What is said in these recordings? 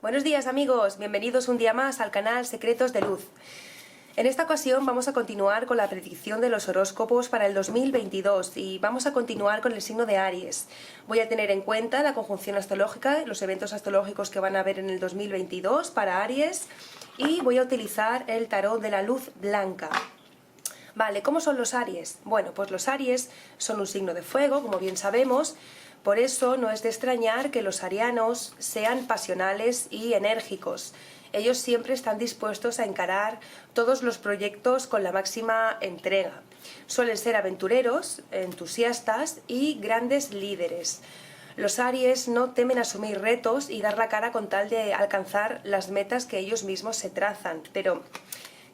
Buenos días amigos, bienvenidos un día más al canal Secretos de Luz. En esta ocasión vamos a continuar con la predicción de los horóscopos para el 2022 y vamos a continuar con el signo de Aries. Voy a tener en cuenta la conjunción astrológica, los eventos astrológicos que van a haber en el 2022 para Aries y voy a utilizar el tarot de la luz blanca. Vale, ¿cómo son los Aries? Bueno, pues los Aries son un signo de fuego, como bien sabemos. Por eso no es de extrañar que los arianos sean pasionales y enérgicos. Ellos siempre están dispuestos a encarar todos los proyectos con la máxima entrega. Suelen ser aventureros, entusiastas y grandes líderes. Los Aries no temen asumir retos y dar la cara con tal de alcanzar las metas que ellos mismos se trazan. Pero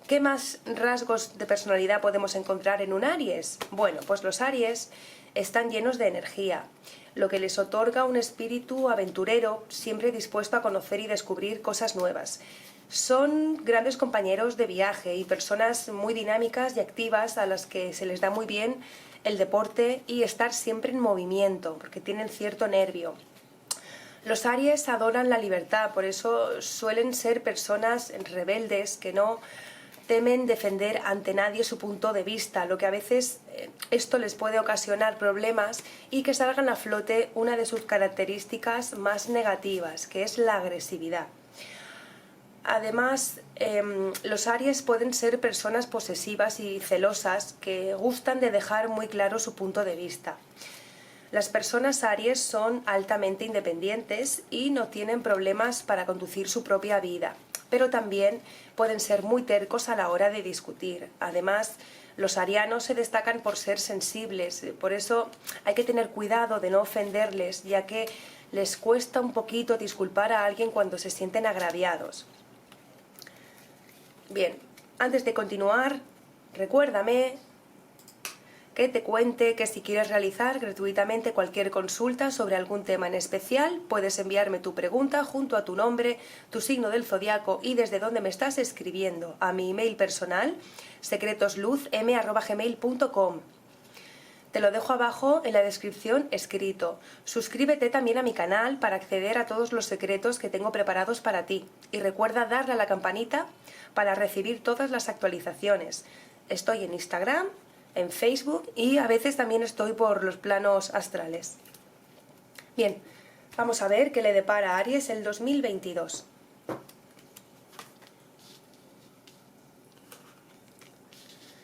¿qué más rasgos de personalidad podemos encontrar en un Aries? Bueno, pues los Aries están llenos de energía, lo que les otorga un espíritu aventurero, siempre dispuesto a conocer y descubrir cosas nuevas. Son grandes compañeros de viaje y personas muy dinámicas y activas a las que se les da muy bien el deporte y estar siempre en movimiento, porque tienen cierto nervio. Los Aries adoran la libertad, por eso suelen ser personas rebeldes que no temen defender ante nadie su punto de vista, lo que a veces esto les puede ocasionar problemas y que salgan a flote una de sus características más negativas, que es la agresividad. Además, los Aries pueden ser personas posesivas y celosas que gustan de dejar muy claro su punto de vista. Las personas Aries son altamente independientes y no tienen problemas para conducir su propia vida, pero también pueden ser muy tercos a la hora de discutir. Además, los arianos se destacan por ser sensibles, por eso hay que tener cuidado de no ofenderles, ya que les cuesta un poquito disculpar a alguien cuando se sienten agraviados. Bien, antes de continuar, recuérdame que te cuente que si quieres realizar gratuitamente cualquier consulta sobre algún tema en especial, puedes enviarme tu pregunta junto a tu nombre, tu signo del zodiaco y desde dónde me estás escribiendo a mi email personal secretosluzm@gmail.com. Te lo dejo abajo en la descripción escrito. Suscríbete también a mi canal para acceder a todos los secretos que tengo preparados para ti y recuerda darle a la campanita para recibir todas las actualizaciones. Estoy en Instagram, en Facebook y a veces también estoy por los planos astrales. Bien, vamos a ver qué le depara a Aries el 2022.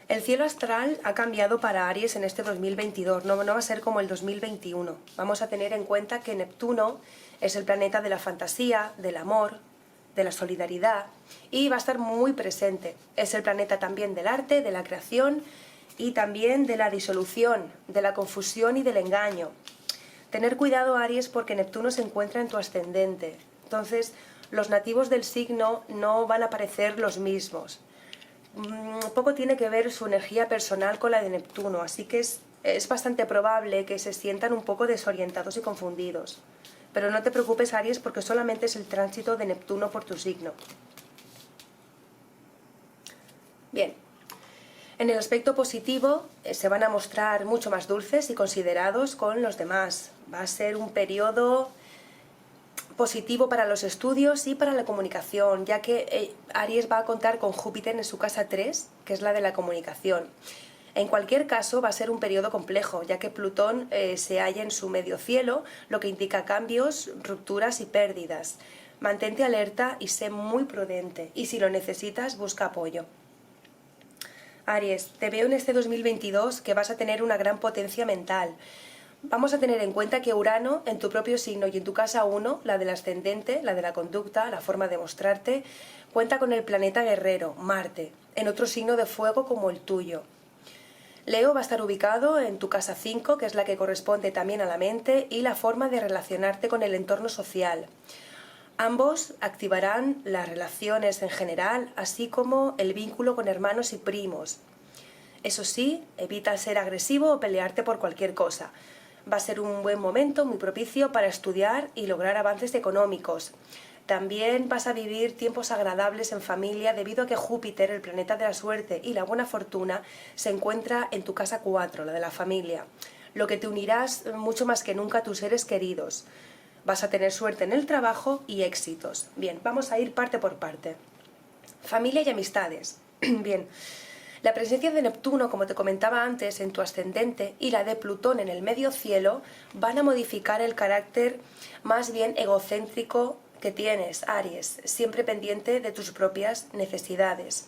El cielo astral ha cambiado para Aries en este 2022, no va a ser como el 2021. Vamos a tener en cuenta que Neptuno es el planeta de la fantasía, del amor, de la solidaridad y va a estar muy presente. Es el planeta también del arte, de la creación y también de la disolución, de la confusión y del engaño. Tener cuidado, Aries, porque Neptuno se encuentra en tu ascendente. Entonces, los nativos del signo no van a parecer los mismos. Poco tiene que ver su energía personal con la de Neptuno, así que es bastante probable que se sientan un poco desorientados y confundidos. Pero no te preocupes, Aries, porque solamente es el tránsito de Neptuno por tu signo. Bien. En el aspecto positivo se van a mostrar mucho más dulces y considerados con los demás. Va a ser un periodo positivo para los estudios y para la comunicación, ya que Aries va a contar con Júpiter en su casa 3, que es la de la comunicación. En cualquier caso va a ser un periodo complejo, ya que Plutón se halla en su medio cielo, lo que indica cambios, rupturas y pérdidas. Mantente alerta y sé muy prudente, y si lo necesitas busca apoyo. Aries, te veo en este 2022 que vas a tener una gran potencia mental. Vamos a tener en cuenta que Urano, en tu propio signo y en tu casa 1, la del ascendente, la de la conducta, la forma de mostrarte, cuenta con el planeta guerrero, Marte, en otro signo de fuego como el tuyo. Leo va a estar ubicado en tu casa 5, que es la que corresponde también a la mente y la forma de relacionarte con el entorno social. Ambos activarán las relaciones en general, así como el vínculo con hermanos y primos. Eso sí, evita ser agresivo o pelearte por cualquier cosa. Va a ser un buen momento, muy propicio para estudiar y lograr avances económicos. También vas a vivir tiempos agradables en familia debido a que Júpiter, el planeta de la suerte y la buena fortuna, se encuentra en tu casa 4, la de la familia, lo que te unirás mucho más que nunca a tus seres queridos. Vas a tener suerte en el trabajo y éxitos. Bien, vamos a ir parte por parte. Familia y amistades. Bien, la presencia de Neptuno, como te comentaba antes, en tu ascendente y la de Plutón en el medio cielo van a modificar el carácter más bien egocéntrico que tienes, Aries, siempre pendiente de tus propias necesidades.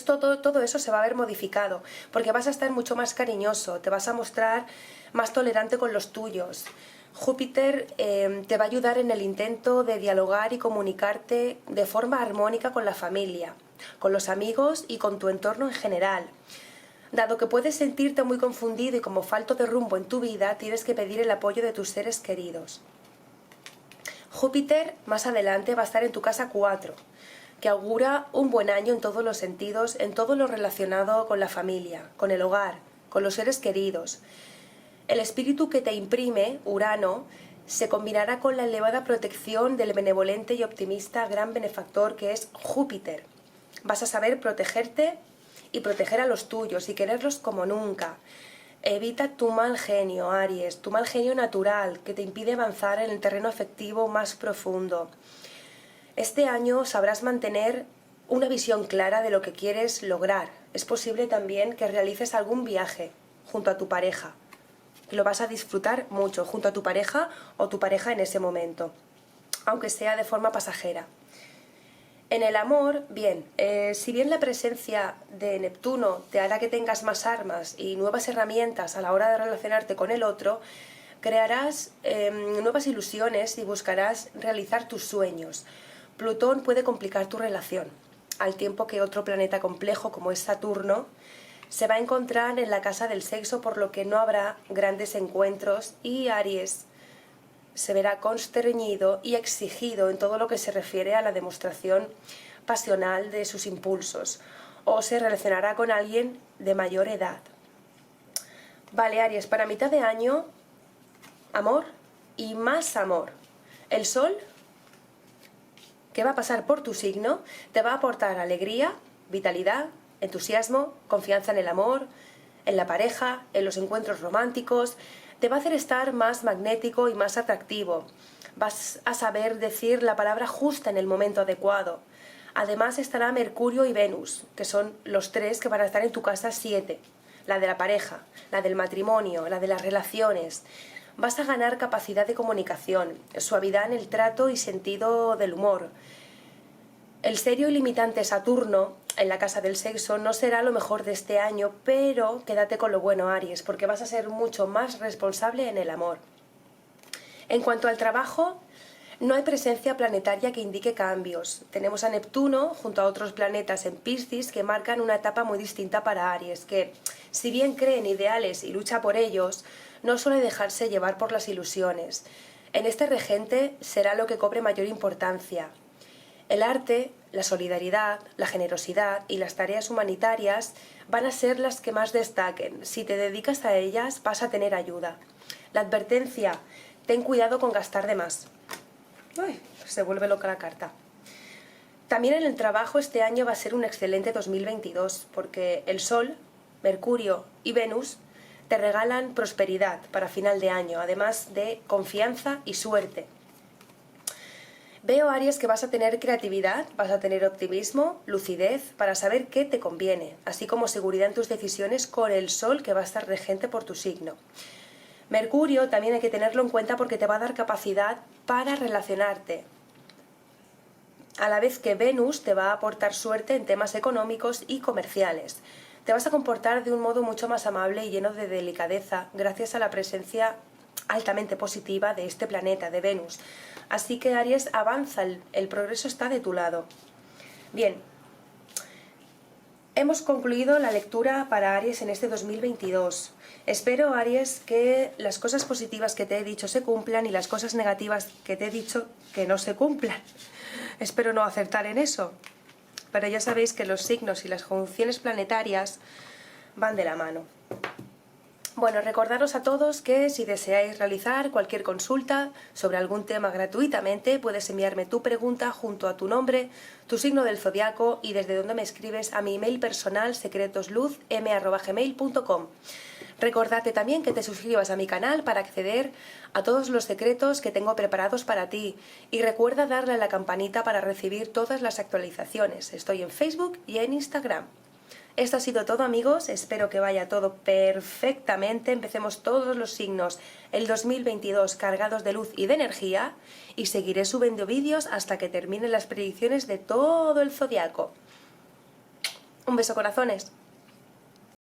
Todo eso se va a ver modificado, porque vas a estar mucho más cariñoso, te vas a mostrar más tolerante con los tuyos. Júpiter te va a ayudar en el intento de dialogar y comunicarte de forma armónica con la familia, con los amigos y con tu entorno en general. Dado que puedes sentirte muy confundido y como falto de rumbo en tu vida, tienes que pedir el apoyo de tus seres queridos. Júpiter más adelante va a estar en tu casa 4, que augura un buen año en todos los sentidos, en todo lo relacionado con la familia, con el hogar, con los seres queridos. El espíritu que te imprime, Urano, se combinará con la elevada protección del benevolente y optimista gran benefactor que es Júpiter. Vas a saber protegerte y proteger a los tuyos y quererlos como nunca. Evita tu mal genio, Aries, tu mal genio natural que te impide avanzar en el terreno afectivo más profundo. Este año sabrás mantener una visión clara de lo que quieres lograr. Es posible también que realices algún viaje junto a tu pareja. Lo vas a disfrutar mucho junto a tu pareja o tu pareja en ese momento, aunque sea de forma pasajera. En el amor, bien, si bien la presencia de Neptuno te hará que tengas más armas y nuevas herramientas a la hora de relacionarte con el otro, crearás nuevas ilusiones y buscarás realizar tus sueños. Plutón puede complicar tu relación, al tiempo que otro planeta complejo como es Saturno se va a encontrar en la casa del sexo, por lo que no habrá grandes encuentros y Aries se verá constreñido y exigido en todo lo que se refiere a la demostración pasional de sus impulsos, o se relacionará con alguien de mayor edad. Vale, Aries, para mitad de año, amor y más amor. El Sol, que va a pasar por tu signo, te va a aportar alegría, vitalidad, entusiasmo, confianza en el amor, en la pareja, en los encuentros románticos. Te va a hacer estar más magnético y más atractivo. Vas a saber decir la palabra justa en el momento adecuado. Además estará Mercurio y Venus, que son los tres que van a estar en tu casa 7. La de la pareja, la del matrimonio, la de las relaciones. Vas a ganar capacidad de comunicación, suavidad en el trato y sentido del humor. El serio y limitante Saturno en la casa del sexo no será lo mejor de este año, pero quédate con lo bueno, Aries, porque vas a ser mucho más responsable en el amor. En cuanto al trabajo, no hay presencia planetaria que indique cambios. Tenemos a Neptuno junto a otros planetas en Piscis que marcan una etapa muy distinta para Aries, que si bien cree en ideales y lucha por ellos, no suele dejarse llevar por las ilusiones. En este regente será lo que cobre mayor importancia. El arte, la solidaridad, la generosidad y las tareas humanitarias van a ser las que más destaquen. Si te dedicas a ellas, vas a tener ayuda. La advertencia: ten cuidado con gastar de más. Uy, se vuelve loca la carta. También en el trabajo este año va a ser un excelente 2022, porque el Sol, Mercurio y Venus te regalan prosperidad para final de año, además de confianza y suerte. Veo, Aries, que vas a tener creatividad, vas a tener optimismo, lucidez, para saber qué te conviene, así como seguridad en tus decisiones con el Sol, que va a estar regente por tu signo. Mercurio también hay que tenerlo en cuenta porque te va a dar capacidad para relacionarte, a la vez que Venus te va a aportar suerte en temas económicos y comerciales. Te vas a comportar de un modo mucho más amable y lleno de delicadeza gracias a la presencia altamente positiva de este planeta, de Venus. Así que, Aries, avanza, el progreso está de tu lado. Bien, hemos concluido la lectura para Aries en este 2022. Espero, Aries, que las cosas positivas que te he dicho se cumplan y las cosas negativas que te he dicho que no se cumplan. Espero no acertar en eso. Pero ya sabéis que los signos y las conjunciones planetarias van de la mano. Bueno, recordaros a todos que si deseáis realizar cualquier consulta sobre algún tema gratuitamente, puedes enviarme tu pregunta junto a tu nombre, tu signo del zodiaco y desde donde me escribes a mi email personal secretosluz@gmail.com. Recordate también que te suscribas a mi canal para acceder a todos los secretos que tengo preparados para ti y recuerda darle a la campanita para recibir todas las actualizaciones. Estoy en Facebook y en Instagram. Esto ha sido todo, amigos, espero que vaya todo perfectamente, empecemos todos los signos el 2022 cargados de luz y de energía y seguiré subiendo vídeos hasta que terminen las predicciones de todo el zodiaco. Un beso, corazones.